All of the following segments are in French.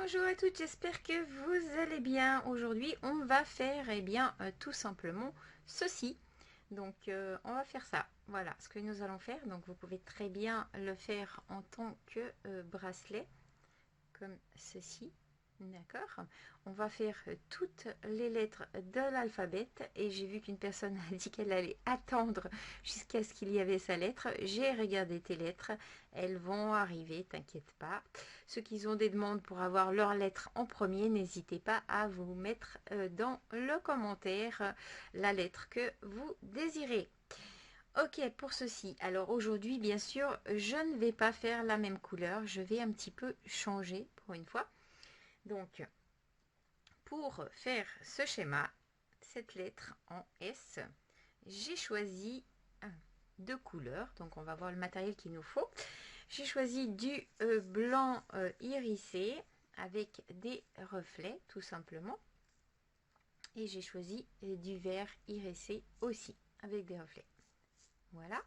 Bonjour à toutes, j'espère que vous allez bien. Aujourd'hui, on va faire tout simplement ceci. Donc, on va faire ça. Voilà ce que nous allons faire. Donc, vous pouvez très bien le faire en tant que bracelet, comme ceci. D'accord. On va faire toutes les lettres de l'alphabet et j'ai vu qu'une personne a dit qu'elle allait attendre jusqu'à ce qu'il y avait sa lettre. J'ai regardé tes lettres, elles vont arriver, t'inquiète pas. Ceux qui ont des demandes pour avoir leur lettre en premier, n'hésitez pas à vous mettre dans le commentaire la lettre que vous désirez. Ok, pour ceci, alors aujourd'hui, bien sûr, je ne vais pas faire la même couleur, je vais un petit peu changer pour une fois. Donc, pour faire ce schéma, cette lettre en S, j'ai choisi deux couleurs. Donc, on va voir le matériel qu'il nous faut. J'ai choisi du blanc irisé avec des reflets, tout simplement. Et j'ai choisi du vert irisé aussi, avec des reflets. Voilà.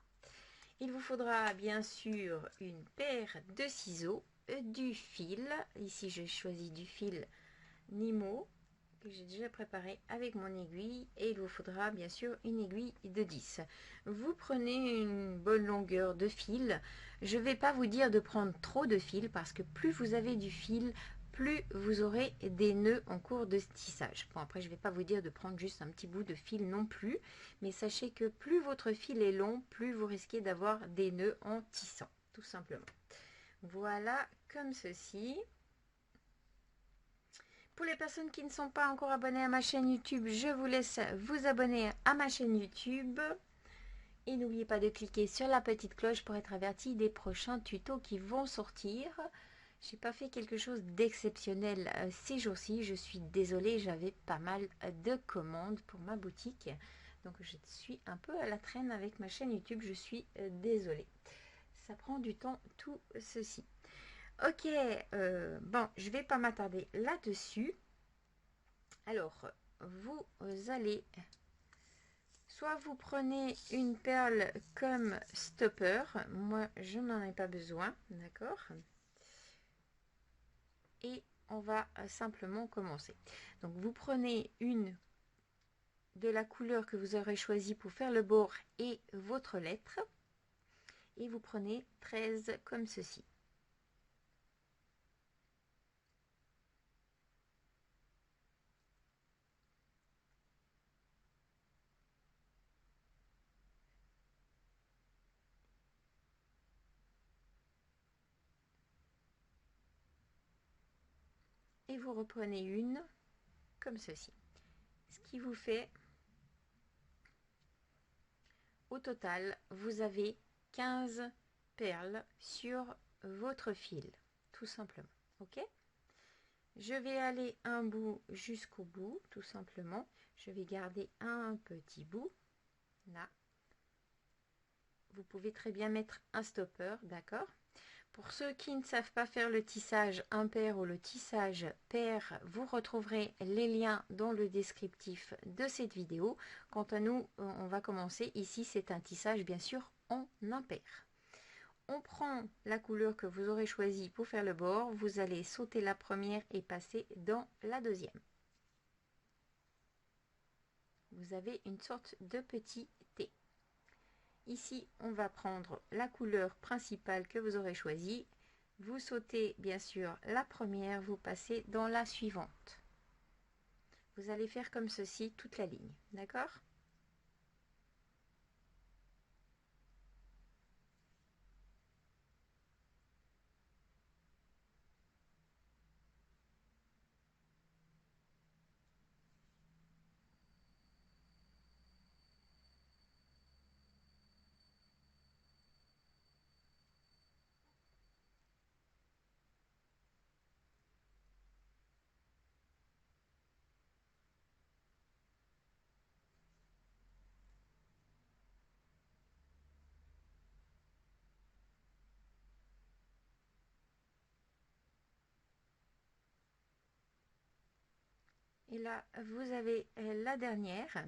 Il vous faudra bien sûr une paire de ciseaux, du fil. Ici, j'ai choisi du fil Nimo que j'ai déjà préparé avec mon aiguille et il vous faudra bien sûr une aiguille de 10. Vous prenez une bonne longueur de fil. Je ne vais pas vous dire de prendre trop de fil parce que plus vous avez du fil, plus vous aurez des nœuds en cours de tissage. Bon, après, je ne vais pas vous dire de prendre juste un petit bout de fil non plus, mais sachez que plus votre fil est long, plus vous risquez d'avoir des nœuds en tissant, tout simplement. Voilà, comme ceci. Pour les personnes qui ne sont pas encore abonnées à ma chaîne YouTube, je vous laisse vous abonner à ma chaîne YouTube. Et n'oubliez pas de cliquer sur la petite cloche pour être averti des prochains tutos qui vont sortir. J'ai pas fait quelque chose d'exceptionnel ces jours-ci. Je suis désolée, j'avais pas mal de commandes pour ma boutique. Donc je suis un peu à la traîne avec ma chaîne YouTube. Je suis désolée. Ça prend du temps tout ceci. Ok, bon, je vais pas m'attarder là-dessus. Alors, vous allez, soit vous prenez une perle comme stopper, moi je n'en ai pas besoin, d'accord? Et on va simplement commencer. Donc vous prenez une de la couleur que vous aurez choisi pour faire le bord et votre lettre, et vous prenez 13 comme ceci. Et vous reprenez une comme ceci. Ce qui vous fait, au total, vous avez 15 perles sur votre fil, tout simplement. Ok? Je vais aller un bout jusqu'au bout, tout simplement. Je vais garder un petit bout, là. Vous pouvez très bien mettre un stopper, d'accord? Pour ceux qui ne savent pas faire le tissage impair ou le tissage pair, vous retrouverez les liens dans le descriptif de cette vidéo. Quant à nous, on va commencer. Ici, c'est un tissage bien sûr en impair. On prend la couleur que vous aurez choisie pour faire le bord. Vous allez sauter la première et passer dans la deuxième. Vous avez une sorte de petit T. Ici, on va prendre la couleur principale que vous aurez choisie. Vous sautez bien sûr la première, vous passez dans la suivante. Vous allez faire comme ceci toute la ligne, d'accord ? Et là, vous avez la dernière.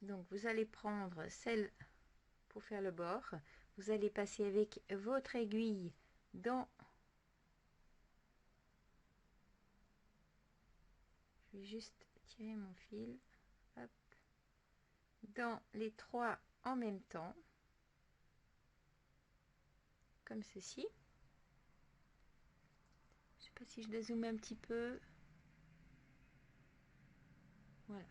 Donc, vous allez prendre celle pour faire le bord. Vous allez passer avec votre aiguille dans je vais juste tirer mon fil, hop, dans les 3 en même temps, comme ceci. Je sais pas si je dois zoomer un petit peu. Voilà.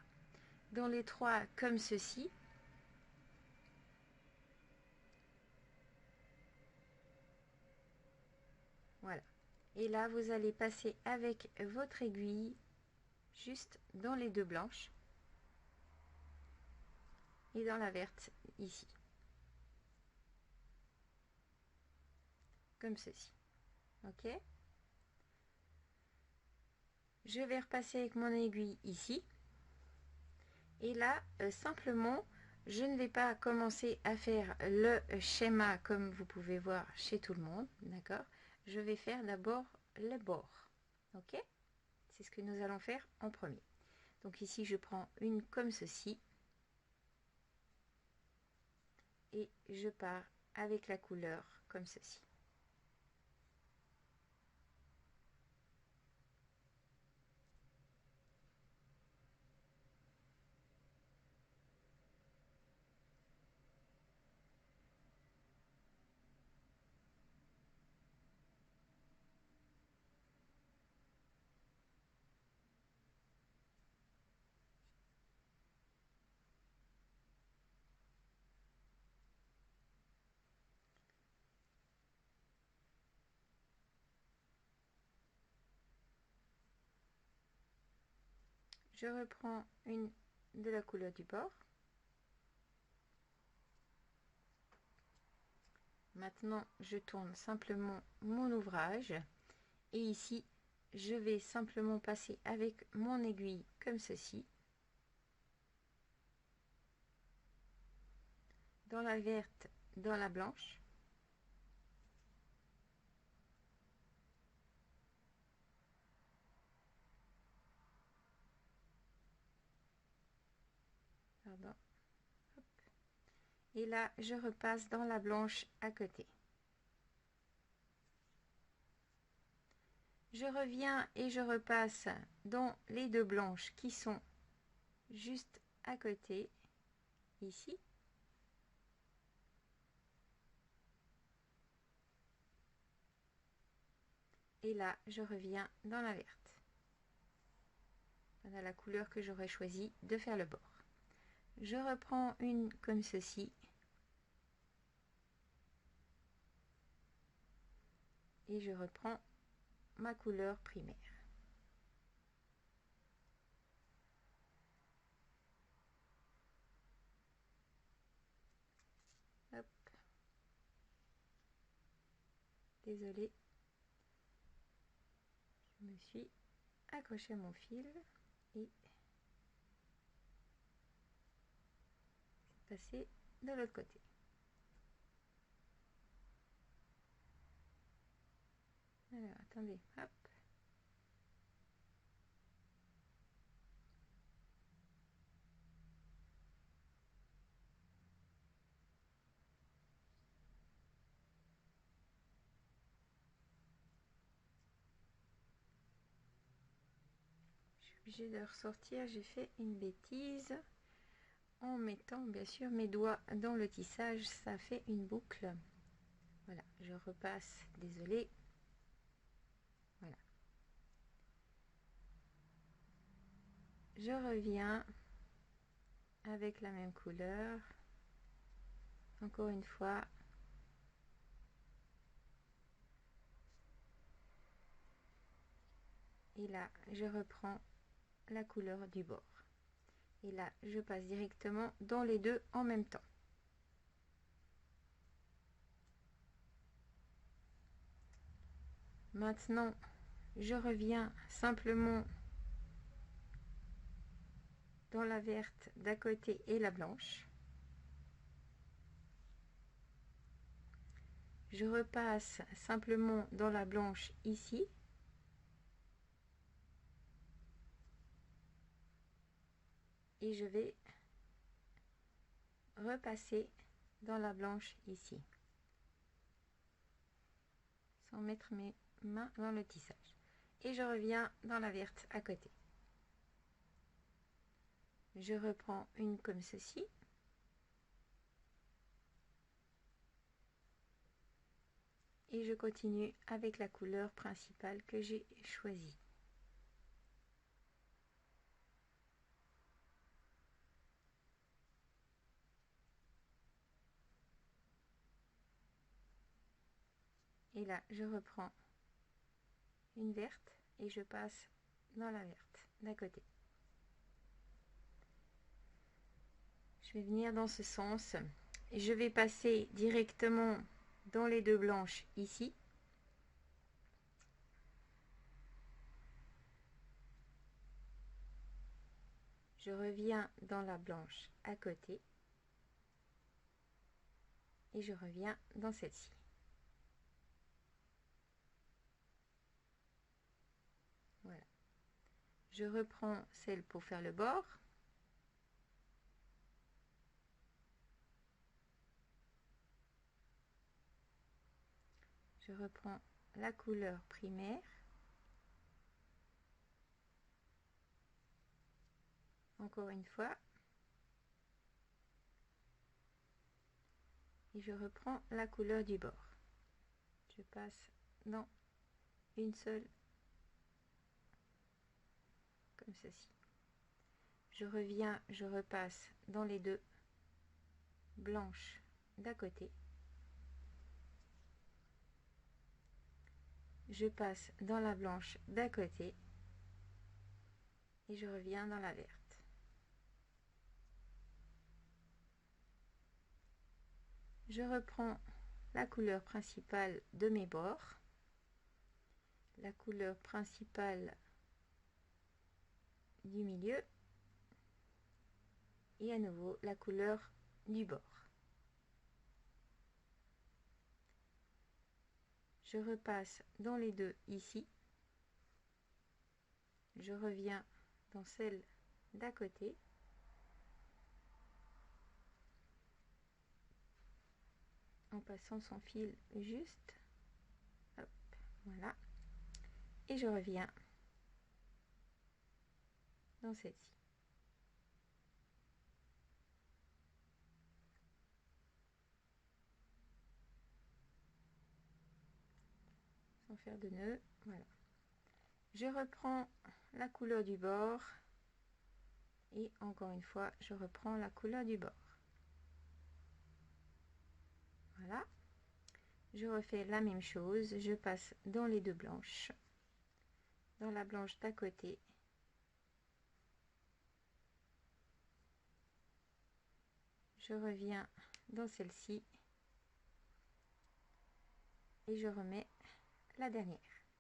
Dans les 3 comme ceci. Voilà. Et là, vous allez passer avec votre aiguille juste dans les 2 blanches et dans la verte ici. Comme ceci. Ok. Je vais repasser avec mon aiguille ici. Et là, simplement, je ne vais pas commencer à faire le schéma comme vous pouvez voir chez tout le monde. D'accord. Je vais faire d'abord le bord. Ok. C'est ce que nous allons faire en premier. Donc ici, je prends une comme ceci. Et je pars avec la couleur comme ceci. Je reprends une de la couleur du bord. Maintenant, je tourne simplement mon ouvrage. Et ici, je vais simplement passer avec mon aiguille comme ceci. Dans la verte, dans la blanche. Pardon. Hop. Et là, je repasse dans la blanche à côté. Je reviens et je repasse dans les 2 blanches qui sont juste à côté, ici. Et là, je reviens dans la verte. Voilà la couleur que j'aurais choisi de faire le bord. Je reprends une comme ceci. Et je reprends ma couleur primaire. Hop. Désolée. Je me suis accroché mon fil et passer de l'autre côté. Alors, attendez, hop. Je suis obligée de ressortir, j'ai fait une bêtise. En mettant bien sûr mes doigts dans le tissage, ça fait une boucle. Voilà, je repasse, désolée. Voilà. Je reviens avec la même couleur. Encore une fois. Et là, je reprends la couleur du bord. Et là, je passe directement dans les 2 en même temps. Maintenant, je reviens simplement dans la verte d'à côté et la blanche. Je repasse simplement dans la blanche ici. Et je vais repasser dans la blanche ici. Sans mettre mes mains dans le tissage. Et je reviens dans la verte à côté. Je reprends une comme ceci. Et je continue avec la couleur principale que j'ai choisie. Et là, je reprends une verte et je passe dans la verte d'à côté. Je vais venir dans ce sens. Et je vais passer directement dans les deux blanches ici. Je reviens dans la blanche à côté. Et je reviens dans celle-ci. Voilà. Je reprends celle pour faire le bord. Je reprends la couleur primaire. Encore une fois. Et je reprends la couleur du bord. Je passe dans une seule, comme ceci. Je reviens, je repasse dans les deux blanches d'à côté. Je passe dans la blanche d'à côté et je reviens dans la verte. Je reprends la couleur principale de mes bords, la couleur principale du milieu et à nouveau la couleur du bord. Je repasse dans les deux ici. Je reviens dans celle d'à côté. En passant son fil juste. Hop, voilà. Et je reviens dans celle-ci. Sans faire de nœud, voilà. Je reprends la couleur du bord et encore une fois je reprends la couleur du bord. Voilà, je refais la même chose, je passe dans les deux blanches, dans la blanche d'à côté, je reviens dans celle-ci et je remets la dernière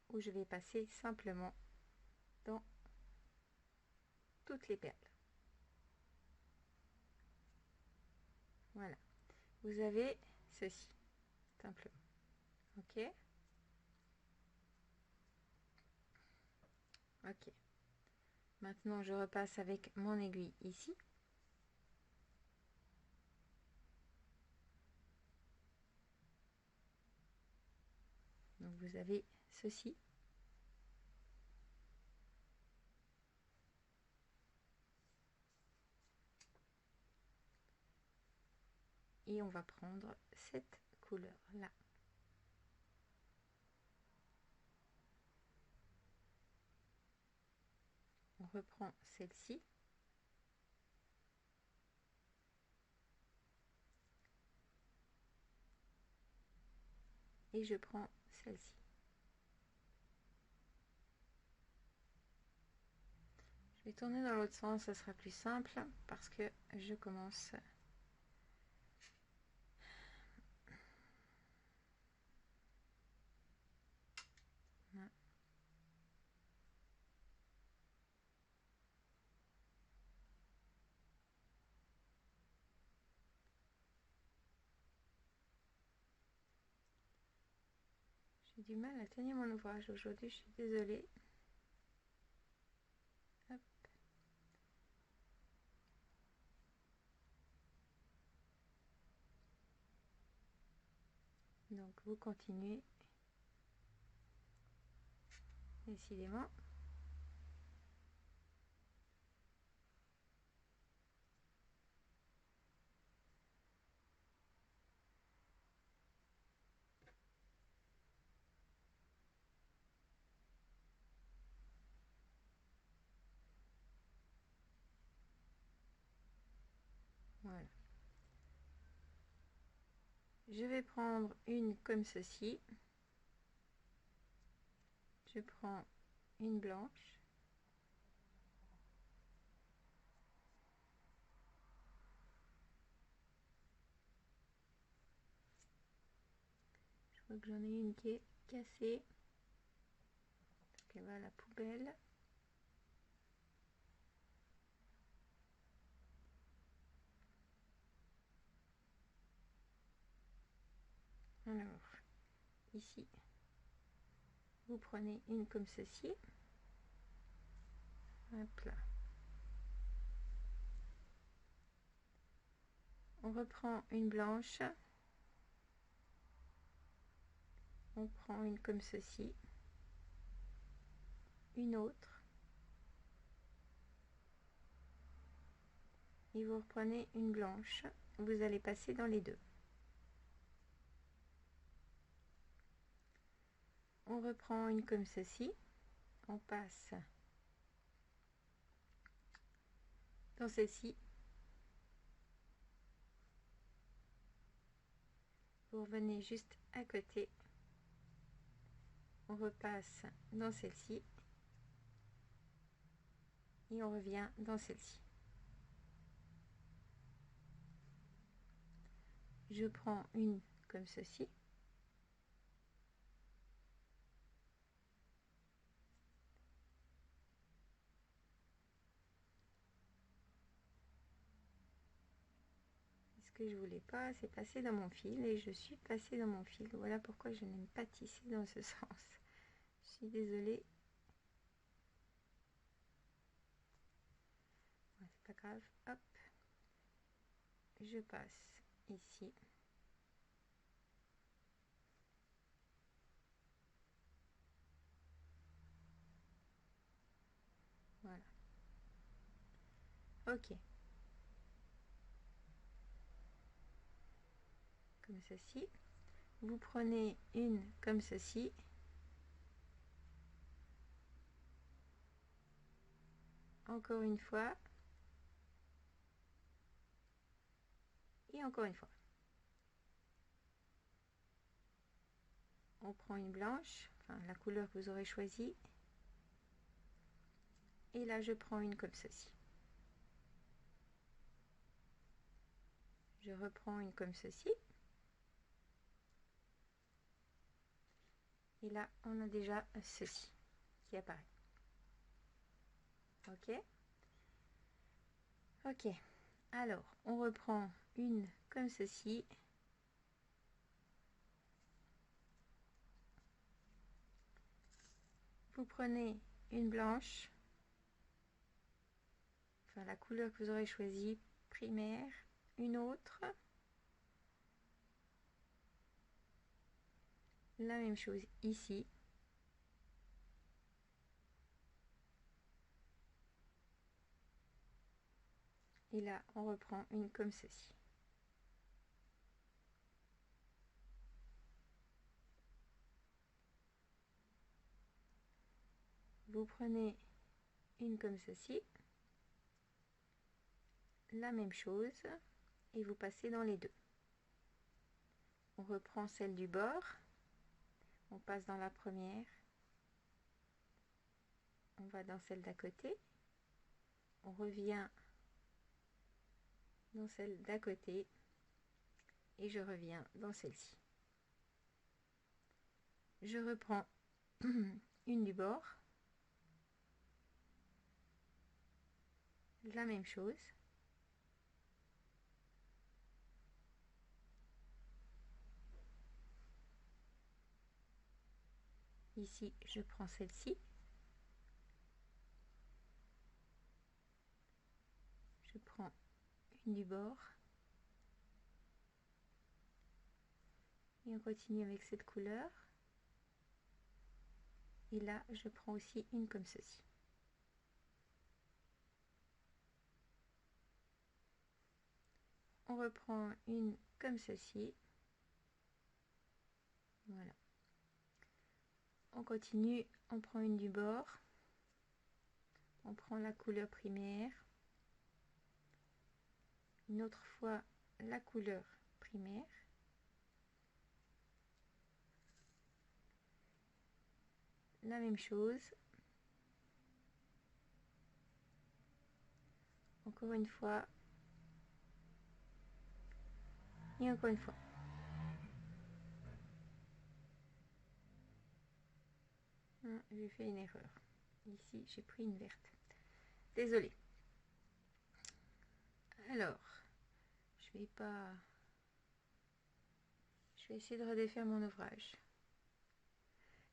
où je vais passer simplement dans toutes les perles. Voilà, vous avez ceci simplement. Ok. Ok. Maintenant, je repasse avec mon aiguille ici. Donc, vous avez ceci. Et on va prendre cette couleur-là. On reprend celle-ci. Et je prends celle-ci. Je vais tourner dans l'autre sens, ça sera plus simple parce que je commence. Voilà. J'ai du mal à tenir mon ouvrage aujourd'hui, je suis désolée. Hop. Donc vous continuez. Décidément. Voilà. Je vais prendre une comme ceci. Je prends une blanche. Je vois que j'en ai une qui est cassée. Donc elle va à la poubelle. Alors, ici, vous prenez une comme ceci. Hop là. On reprend une blanche. On prend une comme ceci. Une autre. Et vous reprenez une blanche. Vous allez passer dans les deux. On reprend une comme ceci. On passe dans celle-ci. Vous revenez juste à côté. On repasse dans celle-ci. Et on revient dans celle-ci. Je prends une comme ceci. Ce que je voulais pas, c'est passer dans mon fil et je suis passée dans mon fil. Voilà pourquoi je n'aime pas tisser dans ce sens. Je suis désolée. Ouais, c'est pas grave. Hop. Je passe ici. Voilà. Ok. Comme ceci. Vous prenez une comme ceci. Encore une fois. Et encore une fois. On prend une blanche, enfin la couleur que vous aurez choisie. Et là, je prends une comme ceci. Je reprends une comme ceci. Et là, on a déjà ceci qui apparaît. Ok. Ok. Alors, on reprend une comme ceci. Vous prenez une blanche, enfin la couleur que vous aurez choisie, primaire, une autre. La même chose ici. Et là, on reprend une comme ceci. Vous prenez une comme ceci. La même chose. Et vous passez dans les deux. On reprend celle du bord. On passe dans la première. On va dans celle d'à côté. On revient dans celle d'à côté. Et je reviens dans celle-ci. Je reprends une du bord. La même chose. Ici, je prends celle-ci. Je prends une du bord. Et on continue avec cette couleur. Et là, je prends aussi une comme ceci. On reprend une comme ceci. Voilà. On continue, on prend une du bord. On prend la couleur primaire. une autre fois la couleur primaire. La même chose. Encore une fois. Et encore une fois. J'ai fait une erreur. Ici, j'ai pris une verte. Désolée. Alors, je vais essayer de redéfaire mon ouvrage.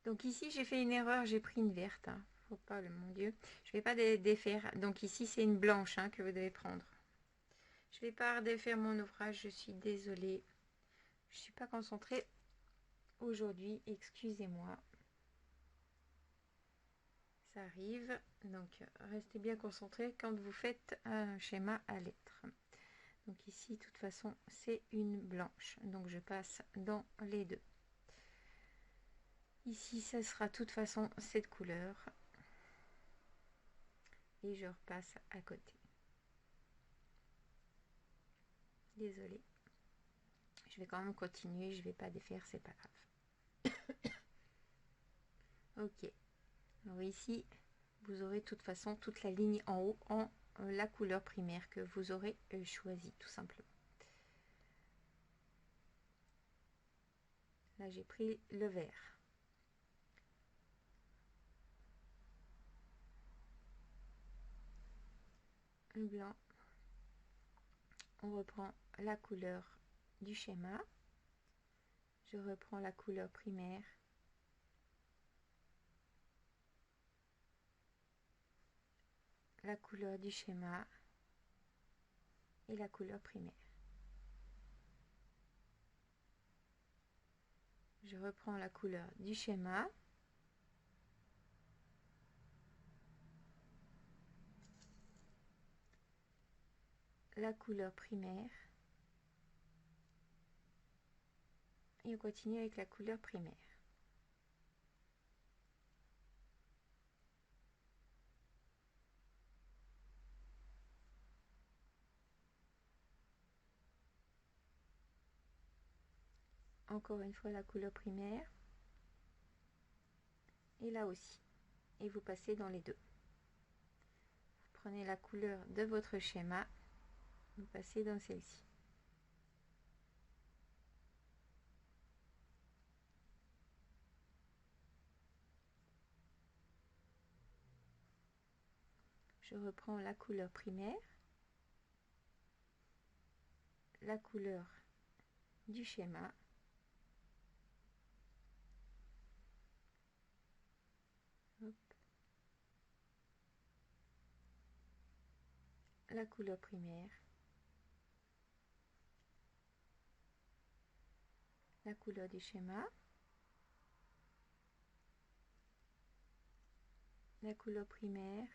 Donc ici, j'ai fait une erreur, j'ai pris une verte. Faut pas, mon Dieu. Je vais pas défaire. Donc ici, c'est une blanche que vous devez prendre. Je vais pas redéfaire mon ouvrage, je suis désolée. Je suis pas concentrée aujourd'hui, excusez-moi. Ça arrive, donc restez bien concentrés quand vous faites un schéma à lettres. Donc ici, de toute façon, c'est une blanche. Donc je passe dans les deux. Ici, ça sera de toute façon cette couleur. Et je repasse à côté. Désolée. Je vais quand même continuer, je vais pas défaire, c'est pas grave. Ok. Alors ici, vous aurez de toute façon toute la ligne en haut en la couleur primaire que vous aurez choisie, tout simplement. Là, j'ai pris le vert. Le blanc. On reprend la couleur du schéma. Je reprends la couleur primaire. La couleur du schéma et la couleur primaire. Je reprends la couleur du schéma. La couleur primaire. Et on continue avec la couleur primaire. Encore une fois la couleur primaire. Et là aussi. Et vous passez dans les deux. Vous prenez la couleur de votre schéma. Vous passez dans celle-ci. Je reprends la couleur primaire. La couleur du schéma. Hop. La couleur primaire. La couleur du schéma. La couleur primaire.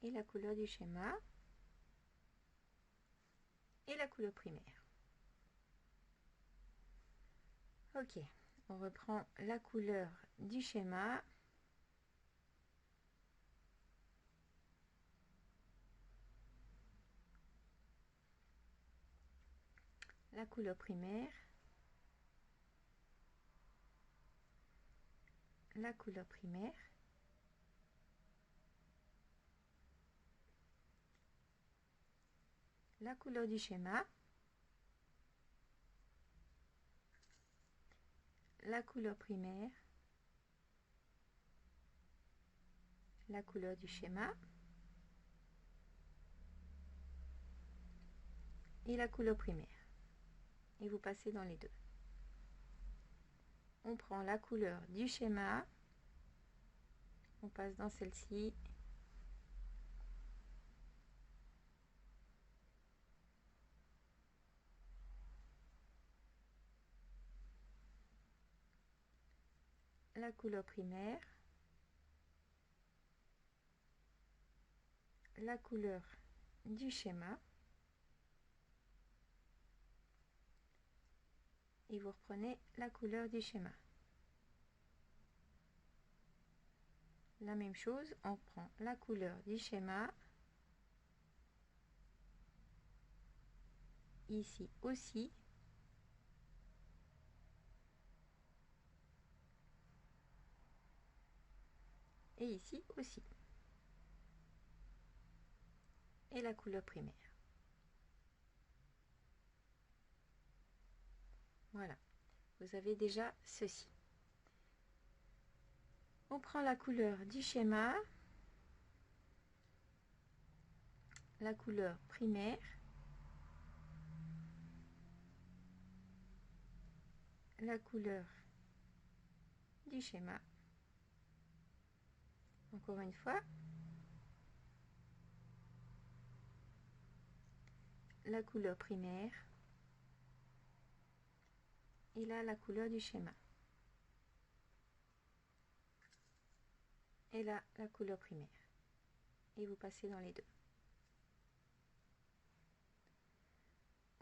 Et la couleur du schéma. Et la couleur primaire. Ok, on reprend la couleur du schéma. La couleur primaire. La couleur primaire. La couleur du schéma. La couleur primaire. La couleur du schéma. Et la couleur primaire. Et vous passez dans les deux. On prend la couleur du schéma. On passe dans celle-ci. La couleur primaire. La couleur du schéma. Et vous reprenez la couleur du schéma. La même chose, on prend la couleur du schéma. ici aussi. Et ici aussi. Et la couleur primaire. Voilà, vous avez déjà ceci. On prend la couleur du schéma, la couleur primaire, la couleur du schéma. Encore une fois, la couleur primaire et là la couleur du schéma. Et là la couleur primaire. Et vous passez dans les deux.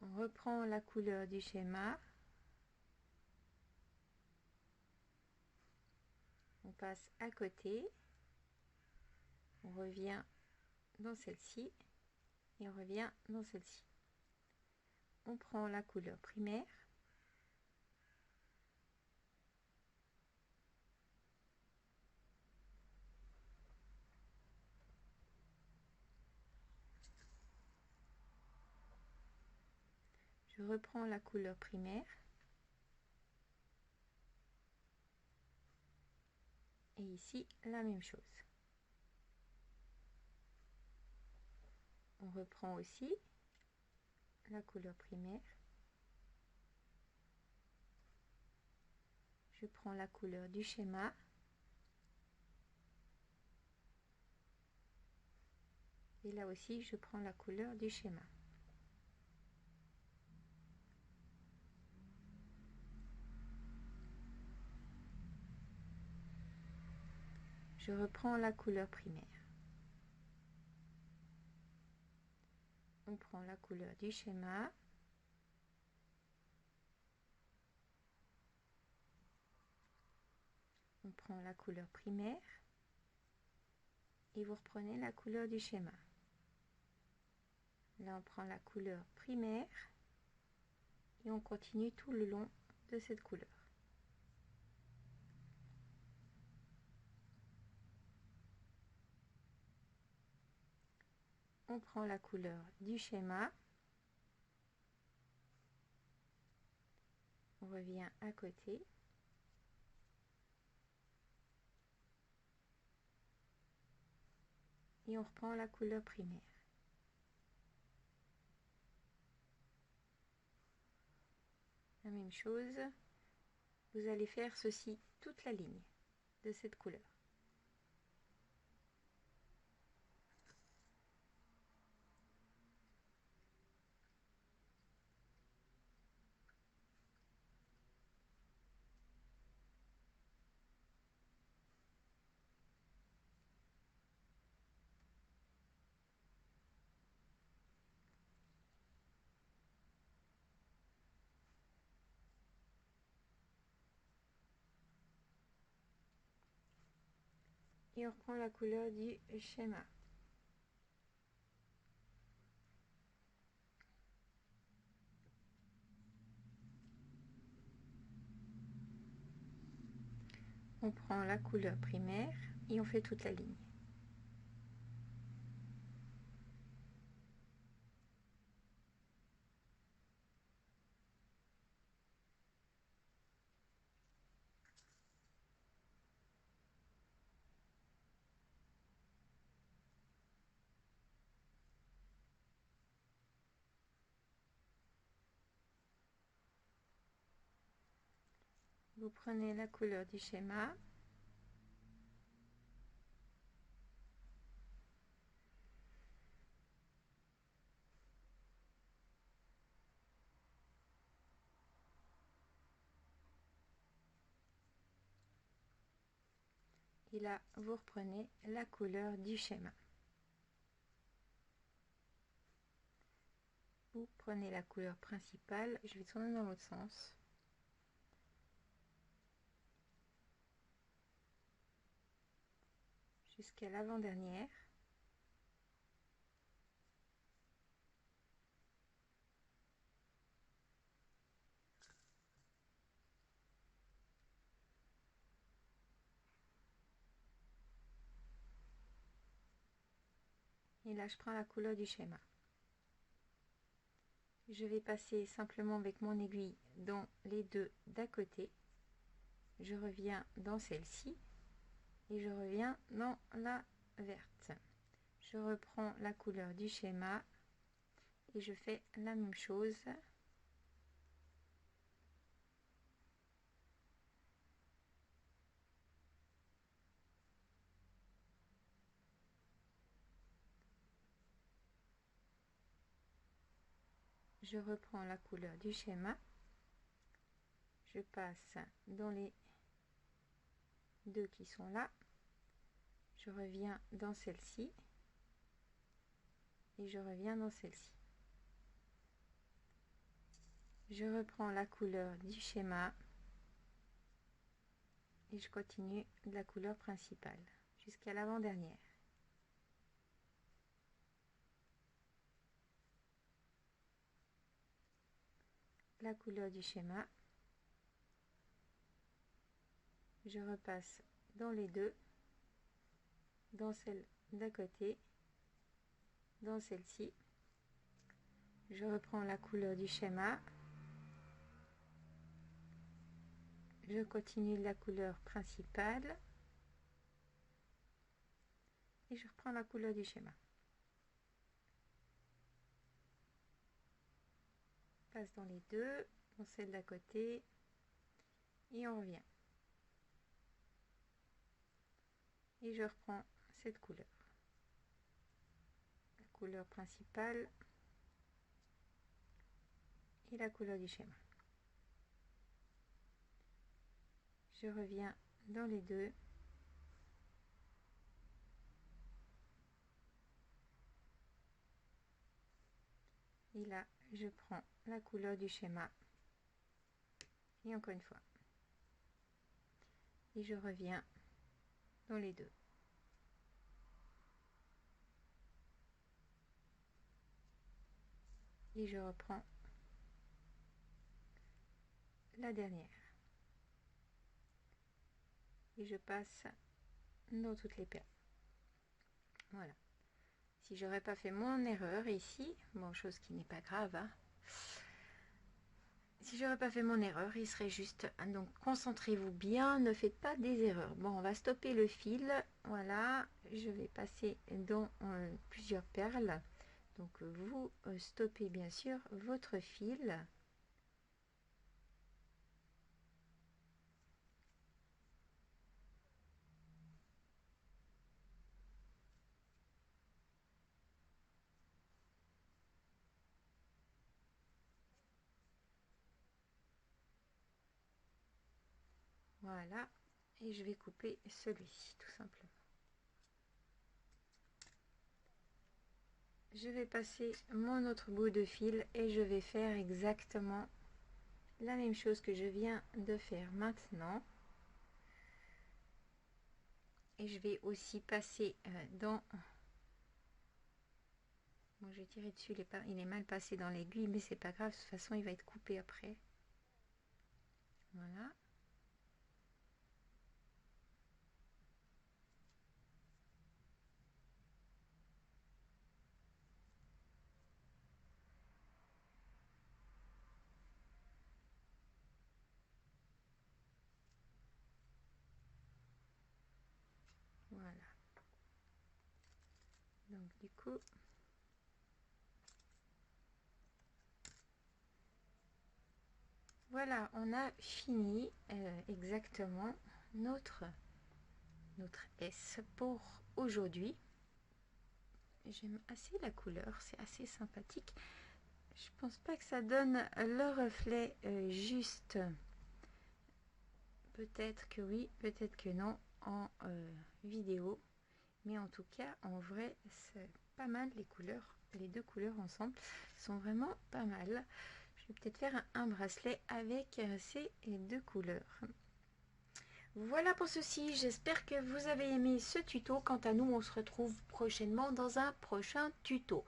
On reprend la couleur du schéma. On passe à côté. On revient dans celle-ci. Et on revient dans celle-ci. On prend la couleur primaire. Je reprends la couleur primaire. Et ici, la même chose. On reprend aussi la couleur primaire. Je prends la couleur du schéma. Et là aussi, je prends la couleur du schéma. Je reprends la couleur primaire. On prend la couleur du schéma. On prend la couleur primaire. Et vous reprenez la couleur du schéma. Là, on prend la couleur primaire. Et on continue tout le long de cette couleur. On prend la couleur du schéma. On revient à côté. Et on reprend la couleur primaire. La même chose, vous allez faire ceci toute la ligne de cette couleur. Et on reprend la couleur du schéma. On prend la couleur primaire et on fait toute la ligne. Vous prenez la couleur du schéma. Et là, vous reprenez la couleur du schéma. Vous prenez la couleur principale. Je vais tourner dans l'autre sens. Jusqu'à l'avant-dernière. Et là, je prends la couleur du schéma. Je vais passer simplement avec mon aiguille dans les deux d'à côté. Je reviens dans celle-ci et je reviens dans la verte. Je reprends la couleur du schéma et je fais la même chose. Je reprends la couleur du schéma. Je passe dans les deux qui sont là. Je reviens dans celle-ci et je reviens dans celle-ci. Je reprends la couleur du schéma et je continue de la couleur principale jusqu'à l'avant-dernière. La couleur du schéma. Je repasse dans les deux, dans celle d'à côté, dans celle-ci. Je reprends la couleur du schéma. Je continue la couleur principale et je reprends la couleur du schéma. Passe dans les deux, dans celle d'à côté et on revient. Et je reprends cette couleur. La couleur principale et la couleur du schéma. Je reviens dans les deux. Et là, je prends la couleur du schéma. Et encore une fois. Et je reviens dans les deux. Et je reprends la dernière. Et je passe dans toutes les paires. Voilà. Si j'aurais pas fait mon erreur ici, bon, chose qui n'est pas grave, hein. Si j'aurais pas fait mon erreur, il serait juste, donc concentrez-vous bien, ne faites pas des erreurs. Bon, on va stopper le fil, voilà, je vais passer dans plusieurs perles. Donc vous stoppez bien sûr votre fil. Voilà, et je vais couper celui-ci tout simplement. Je vais passer mon autre bout de fil et je vais faire exactement la même chose que je viens de faire maintenant. Et je vais aussi passer dans... Bon, j'ai tiré dessus, il est mal passé dans l'aiguille, mais c'est pas grave, de toute façon il va être coupé après. Voilà. Voilà. Donc du coup... Voilà, on a fini exactement notre S pour aujourd'hui. J'aime assez la couleur, c'est assez sympathique. Je pense pas que ça donne le reflet juste. Peut-être que oui, peut-être que non en vidéo. Mais en tout cas, en vrai, c'est pas mal les couleurs. Les deux couleurs ensemble sont vraiment pas mal. Je vais peut-être faire un bracelet avec ces deux couleurs. Voilà pour ceci, j'espère que vous avez aimé ce tuto. Quant à nous, on se retrouve prochainement dans un prochain tuto.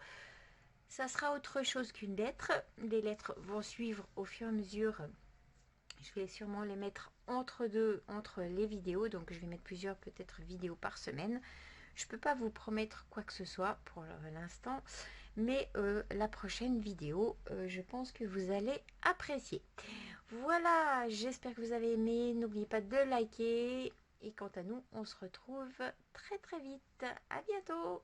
Ça sera autre chose qu'une lettre. Les lettres vont suivre au fur et à mesure. Je vais sûrement les mettre entre les vidéos. Donc je vais mettre plusieurs peut-être vidéos par semaine. Je peux pas vous promettre quoi que ce soit pour l'instant, mais la prochaine vidéo, je pense que vous allez apprécier. Voilà, j'espère que vous avez aimé. N'oubliez pas de liker. Et quant à nous, on se retrouve très très vite. À bientôt!